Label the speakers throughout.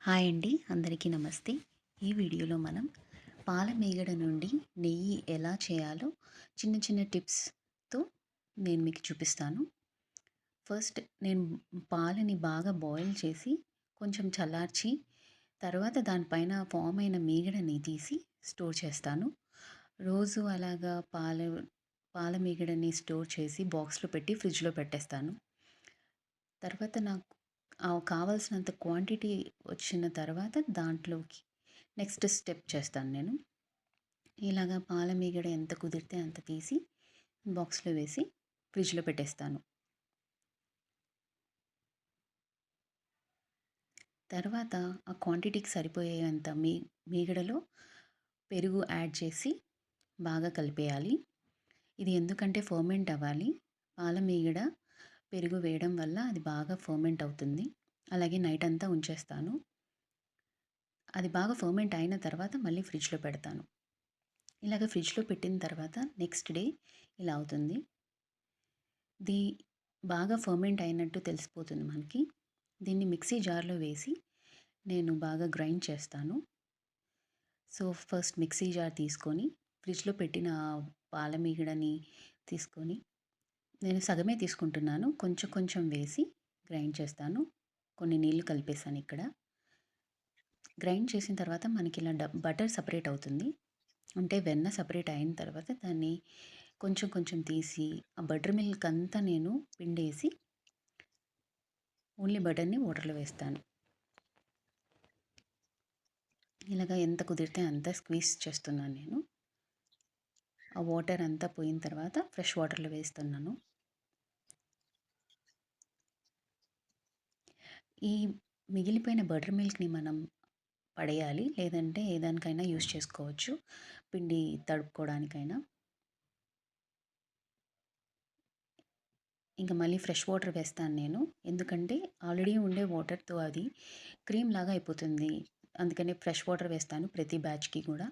Speaker 1: Hi అండి, అందరికీ నమస్తే. ఈ వీడియోలో మనం పాల మీగడ నుండి నెయ్యి ఎలా చేయాలో చిన్న చిన్న టిప్స్తో నేను మీకు చూపిస్తాను. ఫస్ట్ నేను పాలని బాగా బాయిల్ చేసి కొంచెం చల్లార్చి తర్వాత దానిపైన ఫామ్ అయిన మీగడని తీసి స్టోర్ చేస్తాను. రోజు అలాగా పాల మీగడని స్టోర్ చేసి బాక్స్లో పెట్టి ఫ్రిడ్జ్లో పెట్టేస్తాను. తర్వాత నాకు కావాల్సినంత క్వాంటిటీ వచ్చిన తర్వాత దాంట్లోకి నెక్స్ట్ స్టెప్ చేస్తాను నేను. ఇలాగా పాల మీగడ ఎంత కుదిరితే అంత తీసి బాక్స్లో వేసి ఫ్రిడ్జ్లో పెట్టేస్తాను. తర్వాత ఆ క్వాంటిటీకి సరిపోయేంత మీగడలో పెరుగు యాడ్ చేసి బాగా కలిపేయాలి. ఇది ఎందుకంటే ఫర్మెంట్ అవ్వాలి. పాల మీగడ పెరుగు వేయడం వల్ల అది బాగా ఫర్మెంట్ అవుతుంది. అలాగే నైట్ అంతా ఉంచేస్తాను. అది బాగా ఫర్మెంట్ అయిన తర్వాత మళ్ళీ ఫ్రిడ్జ్లో పెడతాను. ఇలాగ ఫ్రిడ్జ్లో పెట్టిన తర్వాత నెక్స్ట్ డే ఇలా అవుతుంది. ఇది బాగా ఫర్మెంట్ అయినట్టు తెలిసిపోతుంది మనకి. దీన్ని మిక్సీ జార్లో వేసి నేను బాగా గ్రైండ్ చేస్తాను. సో ఫస్ట్ మిక్సీ జార్ తీసుకొని ఫ్రిడ్జ్లో పెట్టిన పాల మీగడని తీసుకొని నేను సగమే తీసుకుంటున్నాను. కొంచెం కొంచెం వేసి గ్రైండ్ చేస్తాను. కొన్ని నీళ్లు కలిపేసాను ఇక్కడ. గ్రైండ్ చేసిన తర్వాత మనకి ఇలా బటర్ సపరేట్ అవుతుంది. అంటే వెన్న సపరేట్ అయిన తర్వాత దాన్ని కొంచెం కొంచెం తీసి ఆ బటర్ మిల్క్ అంతా నేను పిండేసి ఓన్లీ బటర్ని వాటర్లో వేస్తాను. ఇలాగ ఎంత కుదిరితే అంత స్క్వీజ్ చేస్తున్నాను నేను. ఆ వాటర్ అంతా పోయిన తర్వాత ఫ్రెష్ వాటర్లో వేస్తున్నాను. ఈ మిగిలిపోయిన బటర్ మిల్క్ని మనం పడేయాలి, లేదంటే ఏ దానికైనా యూస్ చేసుకోవచ్చు, పిండి తడుపుకోవడానికైనా. ఇంకా మళ్ళీ ఫ్రెష్ వాటర్ వేస్తాను నేను. ఎందుకంటే ఆల్రెడీ ఉండే వాటర్తో అది క్రీమ్ లాగా అయిపోతుంది. అందుకని ఫ్రెష్ వాటర్ వేస్తాను ప్రతి బ్యాచ్కి కూడా.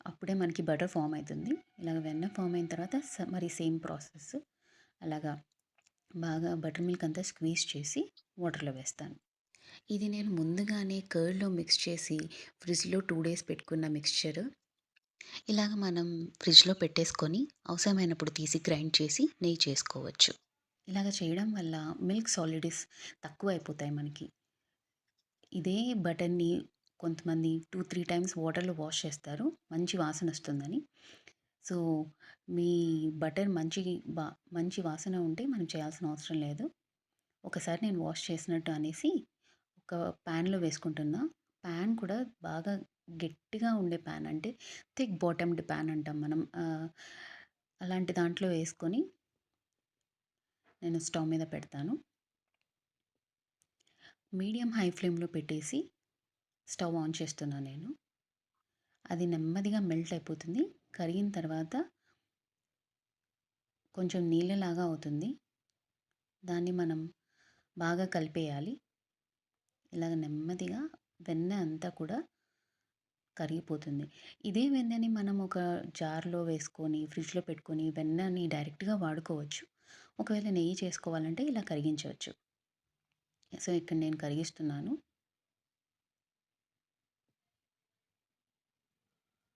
Speaker 1: అప్పుడే మనకి బటర్ ఫామ్ అవుతుంది. ఇలాగ వెన్న ఫామ్ అయిన తర్వాత మరి సేమ్ ప్రాసెస్ అలాగా బాగా బటర్ మిల్క్ అంతా స్క్వీజ్ చేసి వాటర్లో వేస్తాను. ఇది నేను ముందుగానే కర్డ్లో మిక్స్ చేసి ఫ్రిడ్జ్లో 2 days పెట్టుకున్న మిక్స్చర్. ఇలాగ మనం ఫ్రిడ్జ్లో పెట్టేసుకొని అవసరమైనప్పుడు తీసి గ్రైండ్ చేసి నెయ్యి చేసుకోవచ్చు. ఇలాగ చేయడం వల్ల మిల్క్ సాలిడ్స్ తక్కువ అయిపోతాయి మనకి. ఇదే బటర్ని కొంతమంది 2-3 times వాటర్లో వాష్ చేస్తారు, మంచి వాసన వస్తుందని. సో మీ బటర్ మంచి వాసన ఉంటే మనం చేయాల్సిన అవసరం లేదు. ఒకసారి నేను వాష్ చేసినట్టు అనేసి ఒక ప్యాన్లో వేసుకుంటున్నా. ప్యాన్ కూడా బాగా గట్టిగా ఉండే ప్యాన్, అంటే థిక్ బాటమ్డ్ ప్యాన్ అంటాం మనం. అలాంటి దాంట్లో వేసుకొని నేను స్టవ్ మీద పెడతాను. మీడియం హై ఫ్లేమ్లో పెట్టేసి స్టవ్ ఆన్ చేస్తున్నాను నేను. అది నెమ్మదిగా మెల్ట్ అయిపోతుంది. కరిగిన తర్వాత కొంచెం నీళ్ళలాగా అవుతుంది. దాన్ని మనం బాగా కలిపేయాలి. ఇలాగ నెమ్మదిగా వెన్న అంతా కూడా కరిగిపోతుంది. ఇదే వెన్నని మనం ఒక జార్లో వేసుకొని ఫ్రిడ్జ్లో పెట్టుకొని వెన్నని డైరెక్ట్గా వాడుకోవచ్చు. ఒకవేళ నెయ్యి చేసుకోవాలంటే ఇలా కరిగించవచ్చు. సో ఇక్కడ నేను కరిగిస్తున్నాను.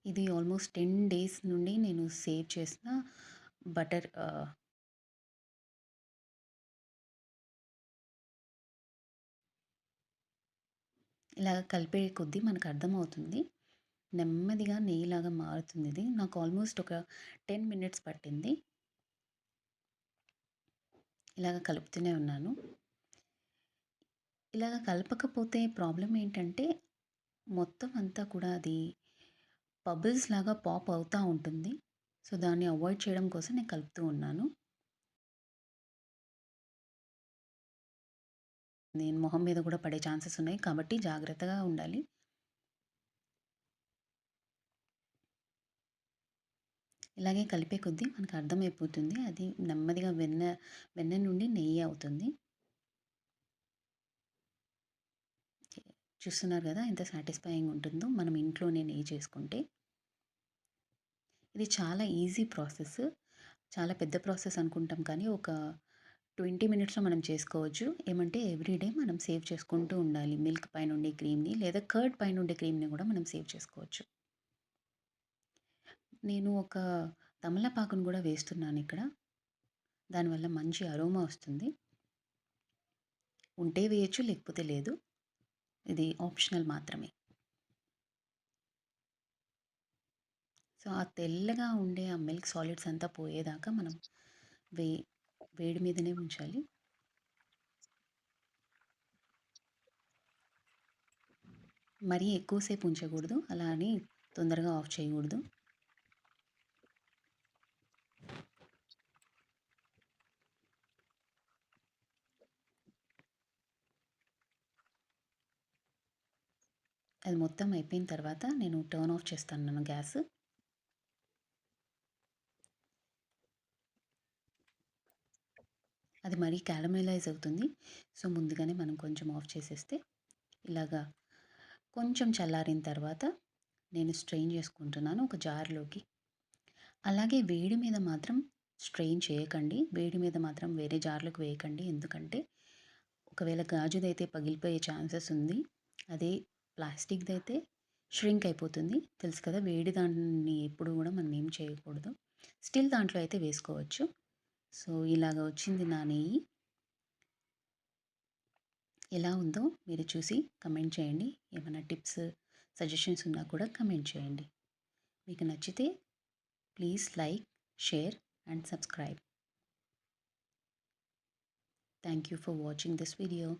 Speaker 1: ఇది ఆల్మోస్ట్ 10 days నుండి నేను సేవ్ చేసిన బటర్. ఇలా కలిపే కొద్దీ మనకు అర్థమవుతుంది. నెమ్మదిగా నెయ్యిలాగా మారుతుంది ఇది. నాకు ఆల్మోస్ట్ ఒక 10 minutes పట్టింది. ఇలాగ కలుపుతూనే ఉన్నాను. ఇలాగ కలపకపోతే ప్రాబ్లం ఏంటంటే మొత్తం అంతా కూడా అది బబుల్స్ లాగా పాప్ అవుతూ ఉంటుంది. సో దాన్ని అవాయిడ్ చేయడం కోసం నేను కలుపుతూ ఉన్నాను. నేను మొహం మీద కూడా పడే ఛాన్సెస్ ఉన్నాయి కాబట్టి జాగ్రత్తగా ఉండాలి. ఇలాగే కలిపే కొద్దీ మనకు అర్థమైపోతుంది. అది నెమ్మదిగా వెన్న నుండి నెయ్యి అవుతుంది. చూస్తున్నారు కదా ఎంత సాటిస్ఫైయింగ్ ఉంటుందో మనం ఇంట్లోనే నెయ్యి చేసుకుంటే. ఇది చాలా ఈజీ ప్రాసెస్. చాలా పెద్ద ప్రాసెస్ అనుకుంటాం కానీ ఒక 20 మినిట్స్‌లో మనం చేసుకోవచ్చు. ఏమంటే ఎవ్రీ డే మనం సేవ్ చేసుకుంటూ ఉండాలి. మిల్క్ పైనుండే క్రీమ్‌ని లేదా కర్డ్ పైనుండే క్రీమ్‌ని గూడా మనం సేవ్ చేసుకోవచ్చు. నేను ఒక తమలపాకును గూడా వేస్తున్నానిక్కడ. దానివల్ల మంచి అరోమా వస్తుంది. ఉంటే వేయొచ్చు, లేకపోతే లేదు. ఇది ఆప్షనల్ మాత్రమే. సో, ఆ తెల్లగా ఉండే ఆ మిల్క్ సాలిడ్స్ అంతా పోయేదాకా మనం వే వేడి మీదనే ఉంచాలి. మరీ ఎక్కువ సేపు ఉంచకూడదు. అలా అని తొందరగా ఆఫ్ చేయకూడదు. అది మొత్తం అయిపోయిన తర్వాత నేను టర్న్ ఆఫ్ చేస్తాను గ్యాస్. అది మరీ క్యారమెలైజ్ అవుతుంది. సో, ముందుగానే మనం కొంచెం ఆఫ్ చేసేస్తే ఇలాగా కొంచెం చల్లారిన తర్వాత నేను స్ట్రెయిన్ చేసుకుంటున్నాను ఒక జార్‌లోకి. అలాగే వేడి మీద మాత్రం స్ట్రెయిన్ చేయకండి. వేడి మీద మాత్రం వేరే జార్‌లోకి వేయకండి. ఎందుకంటే ఒకవేళ గాజుదైతే పగిలిపోయే ఛాన్సెస్ ఉంది. అదే ప్లాస్టిక్‌దైతే ష్రింక్ అయిపోతుంది. తెలుసు కదా! వేడి దాన్ని ఎప్పుడు గూడా మనం ఏం చేయకూడదు. స్టిల్ దాంట్లో అయితే వేసుకోవచ్చు. సో, ఇలాగ వచ్చింది నా నెయ్యి. ఎలా ఉందో మీరు చూసి కమెంట్ చేయండి. ఏమైనా టిప్స్, సజెషన్స్ ఉన్నా కూడా కమెంట్ చేయండి. మీకు నచ్చితే please like, share and subscribe. Thank you for watching this video.